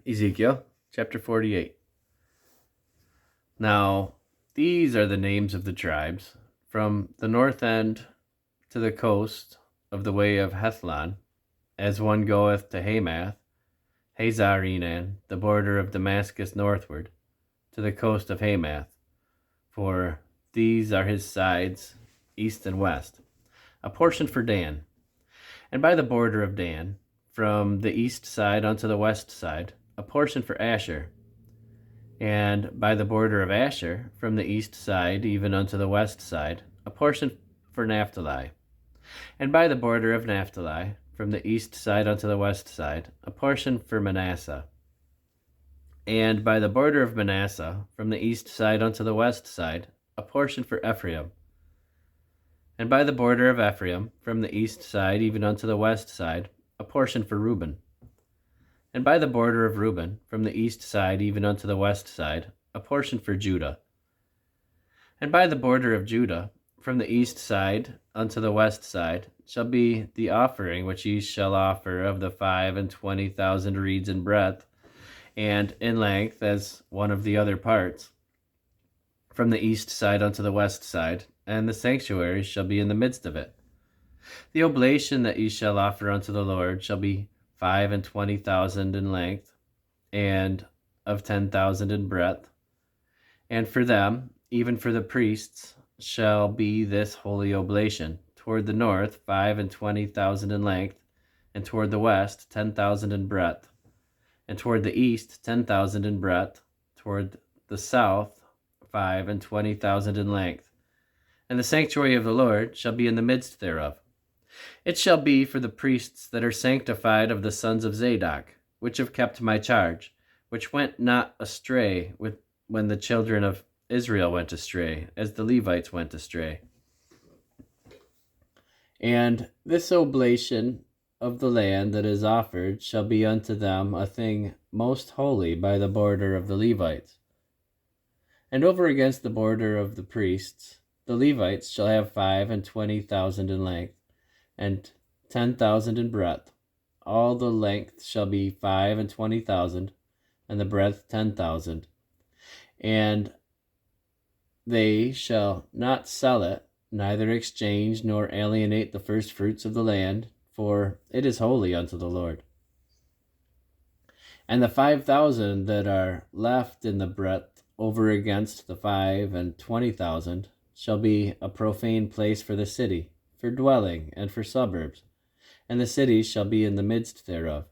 Ezekiel chapter 48. Now, these are the names of the tribes, from the north end to the coast of the way of Hethlon, as one goeth to Hamath, Hazar-Enan, the border of Damascus northward, to the coast of Hamath. For these are his sides, east and west. A portion for Dan. And by the border of Dan, from the east side unto the west side, a portion for Asher. And by the border of Asher, from the east side even unto the west side, a portion for Naphtali. And by the border of Naphtali, from the east side unto the west side, a portion for Manasseh. And by the border of Manasseh, from the east side unto the west side, a portion for Ephraim. And by the border of Ephraim, from the east side even unto the west side, a portion for Reuben. And by the border of Reuben, from the east side even unto the west side, a portion for Judah. And by the border of Judah, from the east side unto the west side, shall be the offering which ye shall offer of the 25,000 reeds in breadth, and in length as one of the other parts, from the east side unto the west side, and the sanctuary shall be in the midst of it. The oblation that ye shall offer unto the Lord shall be 25,000 in length, and of 10,000 in breadth. And for them, even for the priests, shall be this holy oblation: toward the north 25,000 in length, and toward the west 10,000 in breadth, and toward the east 10,000 in breadth, toward the south 25,000 in length. And the sanctuary of the Lord shall be in the midst thereof. It shall be for the priests that are sanctified of the sons of Zadok, which have kept my charge, which went not astray when the children of Israel went astray, as the Levites went astray. And this oblation of the land that is offered shall be unto them a thing most holy by the border of the Levites. And over against the border of the priests, the Levites shall have 25,000 in length, and 10,000 in breadth. All the length shall be 25,000, and the breadth 10,000. And they shall not sell it, neither exchange nor alienate the first fruits of the land, for it is holy unto the Lord. And the 5,000 that are left in the breadth over against the 25,000 shall be a profane place for the city, for dwelling, and for suburbs, and the cities shall be in the midst thereof.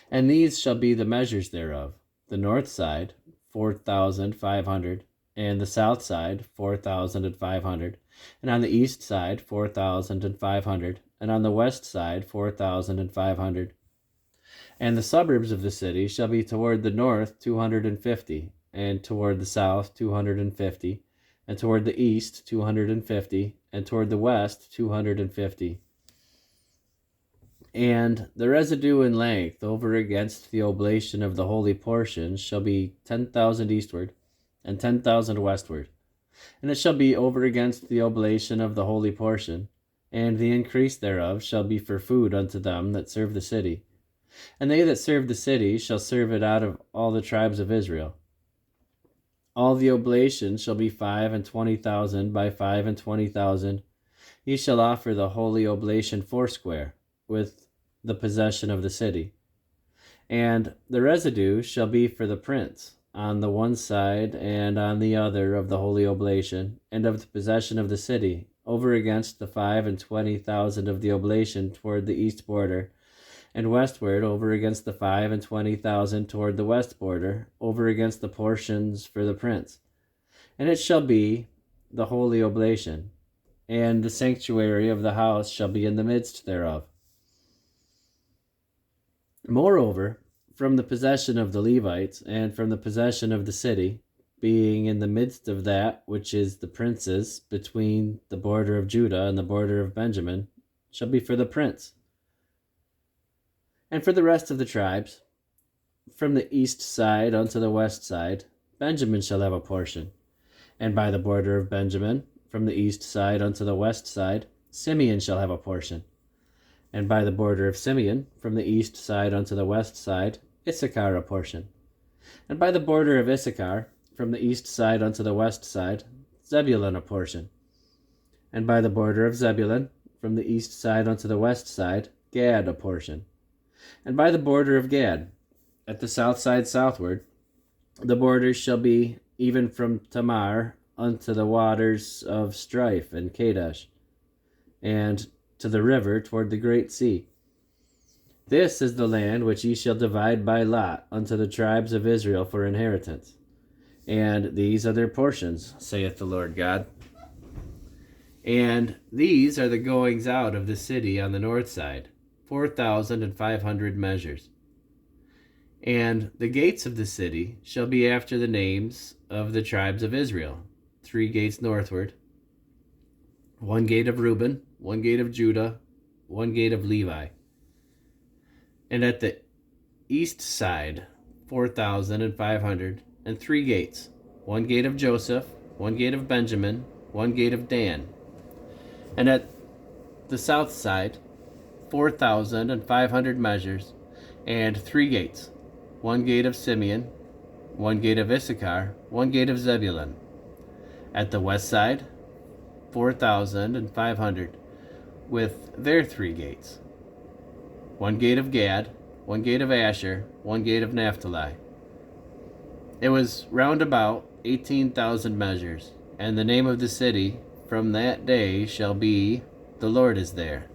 And these shall be the measures thereof: the north side 4,500, and the south side 4,500, and on the east side 4,500, and on the west side 4,500. And the suburbs of the city shall be toward the north 250, and toward the south 250, and toward the east 250, and toward the west 250. And the residue in length over against the oblation of the holy portion shall be 10,000 eastward, and 10,000 westward. And it shall be over against the oblation of the holy portion, and the increase thereof shall be for food unto them that serve the city. And they that serve the city shall serve it out of all the tribes of Israel. All the oblation shall be 25,000 by 25,000. Ye shall offer the holy oblation foursquare, with the possession of the city. And the residue shall be for the prince, on the one side and on the other of the holy oblation, and of the possession of the city, over against the 25,000 of the oblation toward the east border, and westward over against the 25,000 toward the west border, over against the portions for the prince. And it shall be the holy oblation, and the sanctuary of the house shall be in the midst thereof. Moreover, from the possession of the Levites, and from the possession of the city, being in the midst of that which is the prince's, between the border of Judah and the border of Benjamin, shall be for the prince. And for the rest of the tribes, from the east side unto the west side, Benjamin shall have a portion. And by the border of Benjamin, from the east side unto the west side, Simeon shall have a portion. And by the border of Simeon, from the east side unto the west side, Issachar a portion. And by the border of Issachar, from the east side unto the west side, Zebulun a portion. And by the border of Zebulun, from the east side unto the west side, Gad a portion. And by the border of Gad, at the south side southward, the borders shall be even from Tamar unto the waters of Strife and Kadesh, and to the river toward the great sea. This is the land which ye shall divide by lot unto the tribes of Israel for inheritance. And these are their portions, saith the Lord God. And these are the goings out of the city on the north side, 4,500 measures. And the gates of the city shall be after the names of the tribes of Israel, 3 gates northward, 1 gate of Reuben, 1 gate of Judah, 1 gate of Levi. And at the east side, 4,500, and 3 gates, 1 gate of Joseph, 1 gate of Benjamin, 1 gate of Dan. And at the south side, 4,500 measures, and 3 gates, 1 gate of Simeon, 1 gate of Issachar, 1 gate of Zebulun. At the west side, 4,500, with their 3 gates, 1 gate of Gad, 1 gate of Asher, 1 gate of Naphtali. It was round about 18,000 measures, and the name of the city from that day shall be, The Lord is there.